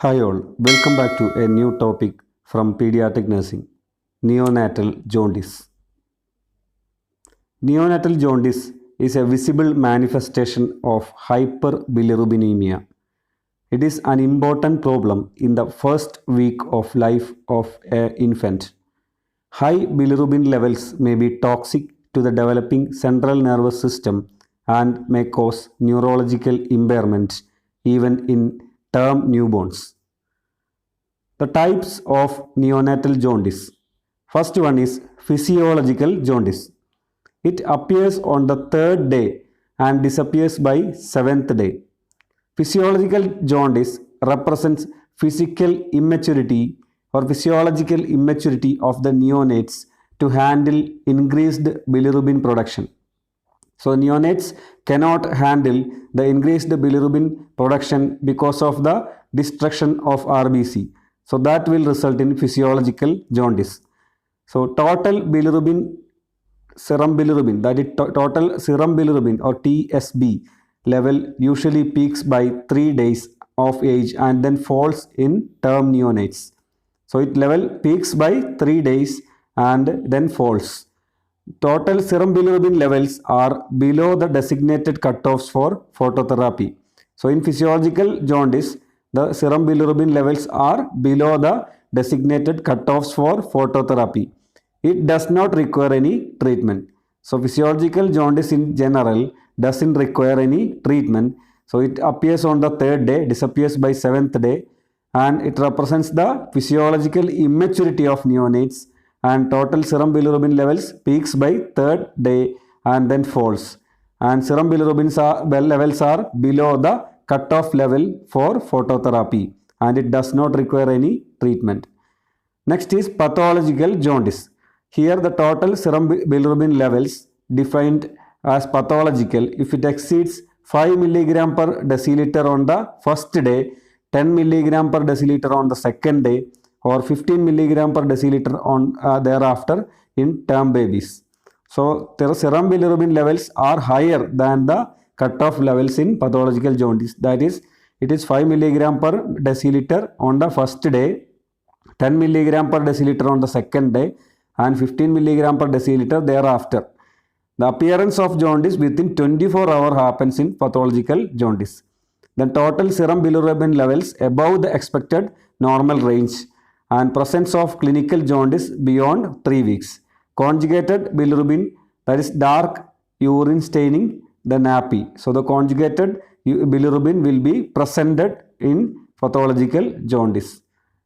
Hi all, welcome back to a new topic from pediatric nursing, neonatal jaundice. Neonatal jaundice is a visible manifestation of hyperbilirubinemia. It is an important problem in the first week of life of an infant. High bilirubin levels may be toxic to the developing central nervous system and may cause neurological impairment even in term newborns. The types of neonatal jaundice. First one is physiological jaundice. It appears on the third day and disappears by seventh day. Physiological jaundice represents physical immaturity or physiological immaturity of the neonates to handle increased bilirubin production. So neonates cannot handle the increased bilirubin production because of the destruction of RBC. So that will result in physiological jaundice. So total bilirubin, serum bilirubin, that is total serum bilirubin or TSB level usually peaks by 3 days of age and then falls in term neonates. So it level peaks by 3 days and then falls. Total serum bilirubin levels are below the designated cutoffs for phototherapy. So in physiological jaundice, the serum bilirubin levels are below the designated cutoffs for phototherapy. It does not require any treatment. So physiological jaundice in general doesn't require any treatment. So it appears on the third day, disappears by seventh day, and it represents the physiological immaturity of neonates, and total serum bilirubin levels peaks by third day and then falls. And serum bilirubin levels are below the cutoff level for phototherapy and it does not require any treatment. Next is pathological jaundice. Here the total serum bilirubin levels defined as pathological if it exceeds 5 mg per deciliter on the first day, 10 mg per deciliter on the second day, or 15 mg per deciliter on thereafter in term babies. So their serum bilirubin levels are higher than the cutoff levels in pathological jaundice. That is, it is 5 mg per deciliter on the first day, 10 mg per deciliter on the second day, and 15 mg per deciliter thereafter. The appearance of jaundice within 24 hours happens in pathological jaundice. The total serum bilirubin levels above the expected normal range and presence of clinical jaundice beyond 3 weeks. Conjugated bilirubin, that is dark urine staining the nappy. So the conjugated bilirubin will be presented in pathological jaundice.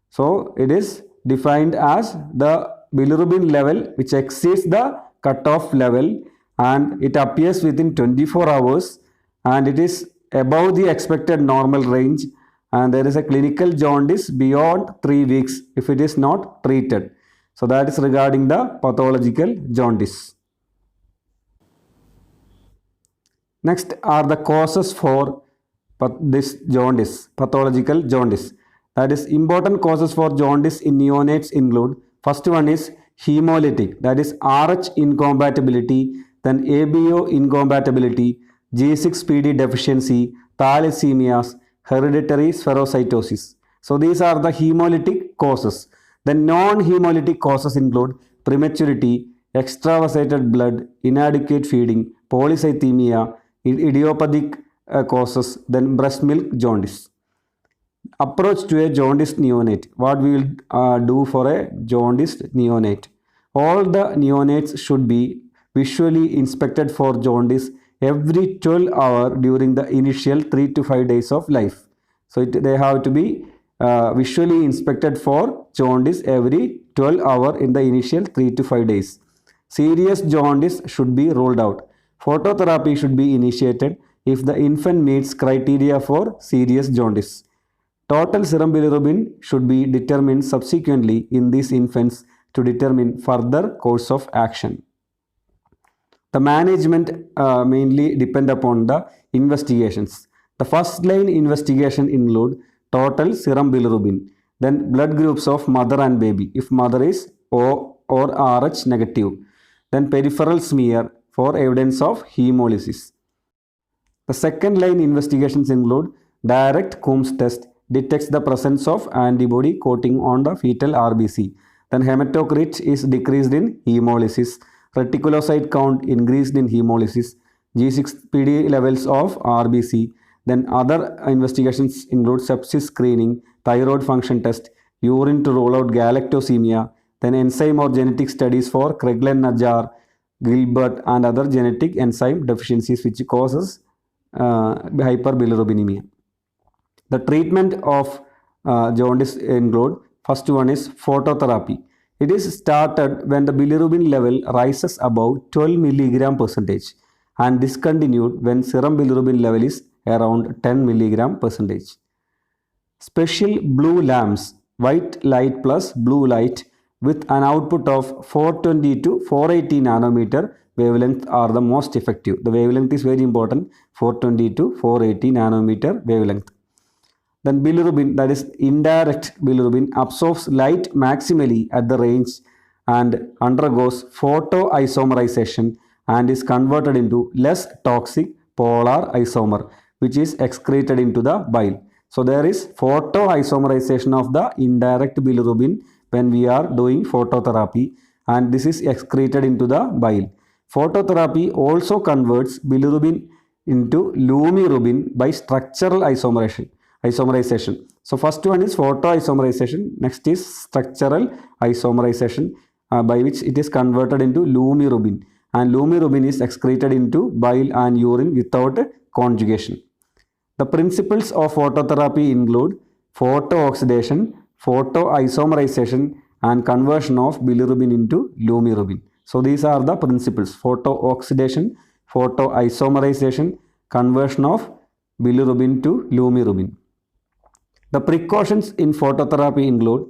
So it is defined as the bilirubin level which exceeds the cutoff level and it appears within 24 hours and it is above the expected normal range and there is a clinical jaundice beyond 3 weeks if it is not treated. So that is regarding the pathological jaundice. Next are the causes for this jaundice, pathological jaundice. That is, important causes for jaundice in neonates include, first one is hemolytic, that is Rh incompatibility, then ABO incompatibility, G6PD deficiency, thalassemias, hereditary spherocytosis. So these are the hemolytic causes. The non-hemolytic causes include prematurity, extravasated blood, inadequate feeding, polycythemia, idiopathic causes, then breast milk jaundice. Approach to a jaundiced neonate. What we will do for a jaundiced neonate? All the neonates should be visually inspected for jaundice every 12 hours during the initial 3 to 5 days of life. So they have to be visually inspected for jaundice every 12 hours in the initial 3 to 5 days. Serious jaundice should be ruled out. Phototherapy should be initiated if the infant meets criteria for serious jaundice. Total serum bilirubin should be determined subsequently in these infants to determine further course of action. The management mainly depend upon the investigations. The first line investigation include total serum bilirubin, then blood groups of mother and baby if mother is O or Rh negative, then peripheral smear for evidence of hemolysis. The second line investigations include direct Coombs test detects the presence of antibody coating on the fetal RBC. Then hematocrit is decreased in hemolysis. Reticulocyte count increased in hemolysis. G6PD levels of RBC. Then other investigations include sepsis screening, thyroid function test, urine to rule out galactosemia, then enzyme or genetic studies for Crigler-Najjar, Gilbert and other genetic enzyme deficiencies which causes hyperbilirubinemia. The treatment of jaundice include, first one is phototherapy. It is started when the bilirubin level rises above 12 milligram percentage and discontinued when serum bilirubin level is around 10 milligram percentage. Special blue lamps, white light plus blue light with an output of 420 to 480 nanometer wavelength are the most effective. The wavelength is very important, 420 to 480 nanometer wavelength. Then bilirubin, that is indirect bilirubin, absorbs light maximally at the range and undergoes photoisomerization and is converted into less toxic polar isomer which is excreted into the bile. So there is photoisomerization of the indirect bilirubin when we are doing phototherapy and this is excreted into the bile. Phototherapy also converts bilirubin into lumirubin by structural isomerization. So first one is photoisomerization, next is structural isomerization by which it is converted into lumirubin and lumirubin is excreted into bile and urine without conjugation. The principles of phototherapy include photooxidation, photoisomerization and conversion of bilirubin into lumirubin. So these are the principles: photooxidation, photoisomerization, conversion of bilirubin to lumirubin. The precautions in phototherapy include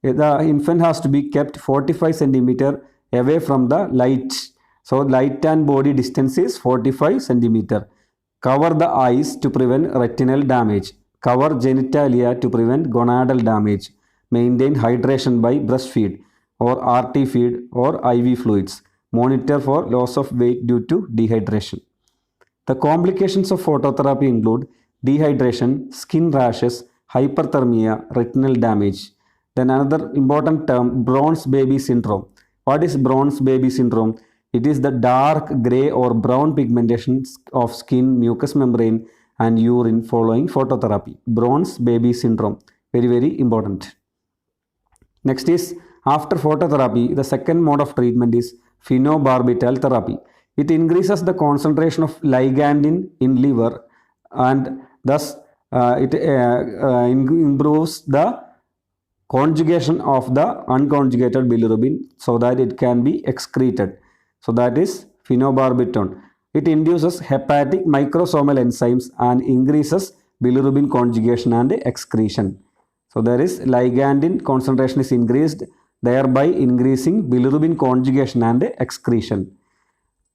the infant has to be kept 45 centimeter away from the light. So light and body distance is 45 centimeter. Cover the eyes to prevent retinal damage. Cover genitalia to prevent gonadal damage. Maintain hydration by breastfeed or RT feed or IV fluids. Monitor for loss of weight due to dehydration. The complications of phototherapy include dehydration, skin rashes, hyperthermia, retinal damage. Then another important term, bronze baby syndrome. What is bronze baby syndrome? It is the dark gray or brown pigmentation of skin, mucous membrane and urine following phototherapy. Bronze baby syndrome. Very, very important. Next is, after phototherapy, the second mode of treatment is phenobarbital therapy. It increases the concentration of ligandin in liver and thus it improves the conjugation of the unconjugated bilirubin so that it can be excreted. So that is phenobarbital. It induces hepatic microsomal enzymes and increases bilirubin conjugation and excretion. So there is ligandin concentration is increased, thereby increasing bilirubin conjugation and excretion.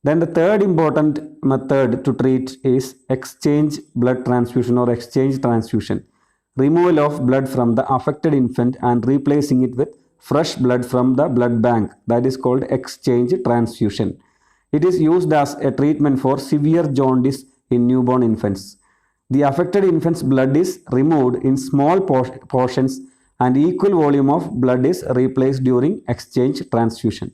Then the third important method to treat is exchange blood transfusion or exchange transfusion. Removal of blood from the affected infant and replacing it with fresh blood from the blood bank, that is called exchange transfusion. It is used as a treatment for severe jaundice in newborn infants. The affected infant's blood is removed in small portions and equal volume of blood is replaced during exchange transfusion.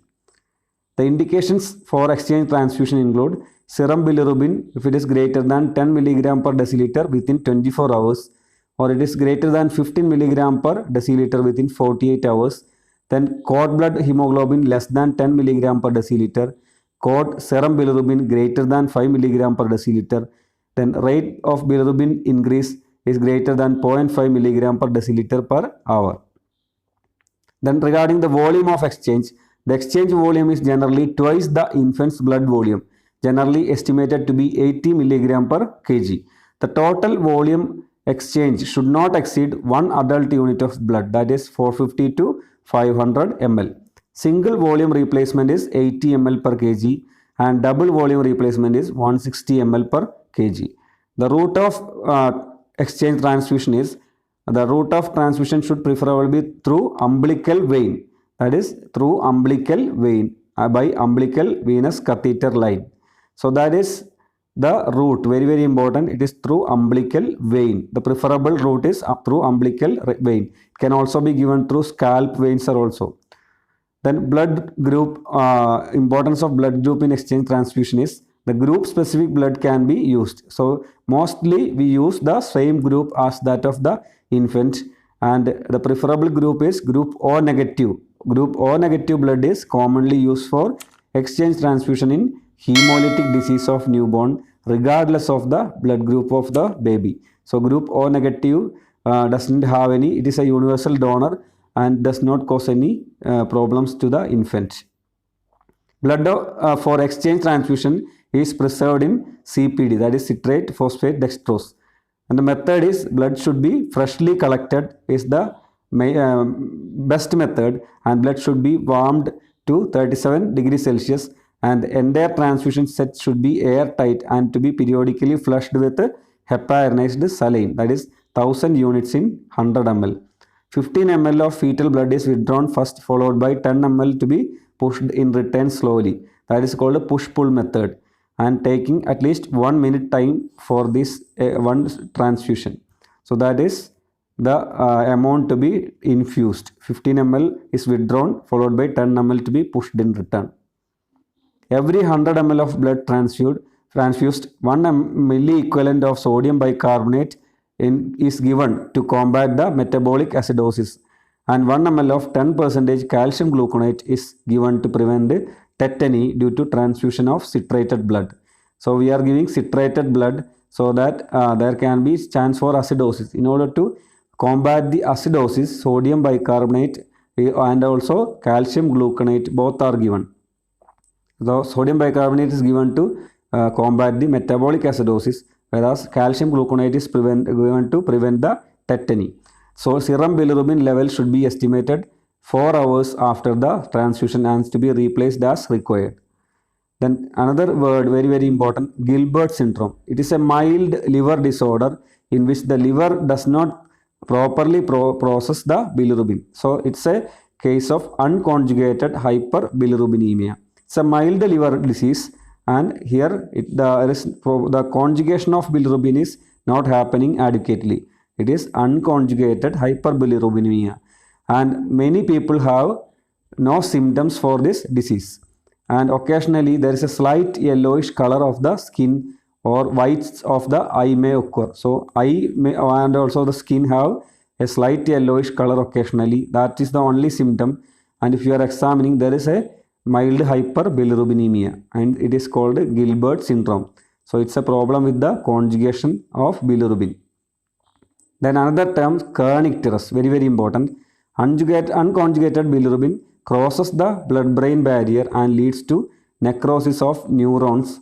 The indications for exchange transfusion include serum bilirubin if it is greater than 10 mg per deciliter within 24 hours or it is greater than 15 mg per deciliter within 48 hours. Then cord blood hemoglobin less than 10 mg per deciliter. Cord serum bilirubin greater than 5 mg per deciliter. Then rate of bilirubin increase is greater than 0.5 mg per deciliter per hour. Then regarding the volume of exchange, the exchange volume is generally twice the infant's blood volume, generally estimated to be 80 mg per kg. The total volume exchange should not exceed 1 adult unit of blood, that is 450 to 500 ml. Single volume replacement is 80 ml per kg and double volume replacement is 160 ml per kg. The route of exchange transfusion is, the route of transfusion should preferably be through umbilical vein, that is through umbilical vein by umbilical venous catheter line. So that is the route, very very important, it is through umbilical vein. The preferable route is through umbilical vein. It can also be given through scalp veins are also. Then blood group, importance of blood group in exchange transfusion is the group specific blood can be used. So mostly we use the same group as that of the infant, and the preferable group is group O negative. Group O negative blood is commonly used for exchange transfusion in hemolytic disease of newborn regardless of the blood group of the baby. So group O negative doesn't have any, it is a universal donor and does not cause any problems to the infant. Blood for exchange transfusion is preserved in CPD, that is citrate phosphate dextrose. And the method is blood should be freshly collected is the best method, and blood should be warmed to 37 degrees Celsius, and the entire transfusion set should be airtight and to be periodically flushed with heparinized saline, that is 1000 units in 100 ml. 15 ml of fetal blood is withdrawn first, followed by 10 ml to be pushed in return slowly. That is called a push-pull method, and taking at least 1 minute time for this one transfusion. So that is the amount to be infused. 15 ml is withdrawn, followed by 10 ml to be pushed in return. Every 100 ml of blood transfused 1 milli equivalent of sodium bicarbonate is given to combat the metabolic acidosis, and 1 ml of 10% calcium gluconate is given to prevent tetany due to transfusion of citrated blood. So we are giving citrated blood so that there can be chance for acidosis. In order to combat the acidosis, sodium bicarbonate and also calcium gluconate both are given. So sodium bicarbonate is given to combat the metabolic acidosis, whereas calcium gluconate is given to prevent the tetany. So serum bilirubin level should be estimated 4 hours after the transfusion and to be replaced as required. Then another word, very very important, Gilbert syndrome. It is a mild liver disorder in which the liver does not properly process the bilirubin. So it's a case of unconjugated hyperbilirubinemia. It's a mild liver disease, and here the conjugation of bilirubin is not happening adequately. It is unconjugated hyperbilirubinemia, and many people have no symptoms for this disease, and occasionally there is a slight yellowish color of the skin or whites of the eye may occur. So eye may, and also the skin have a slight yellowish color occasionally. That is the only symptom, and if you are examining, there is a mild hyperbilirubinemia, and it is called Gilbert syndrome. So it's a problem with the conjugation of bilirubin. Then another term, kernicterus, very very important. Unconjugated bilirubin crosses the blood-brain barrier and leads to necrosis of neurons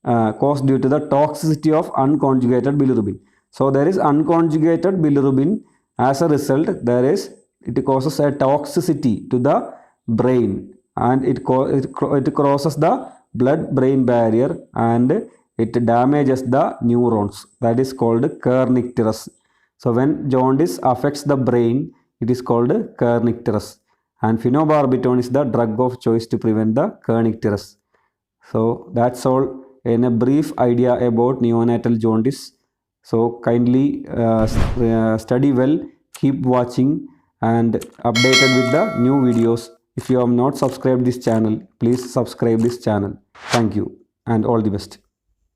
caused due to the toxicity of unconjugated bilirubin. So there is unconjugated bilirubin. As a result, it causes a toxicity to the brain, and it crosses the blood-brain barrier and it damages the neurons. That is called kernicterus. So when jaundice affects the brain, it is called kernicterus, and phenobarbital is the drug of choice to prevent the kernicterus. So that's all in a brief idea about neonatal jaundice. So kindly study well, keep watching and updated with the new videos. If you have not subscribed this channel, please subscribe this channel. Thank you and all the best.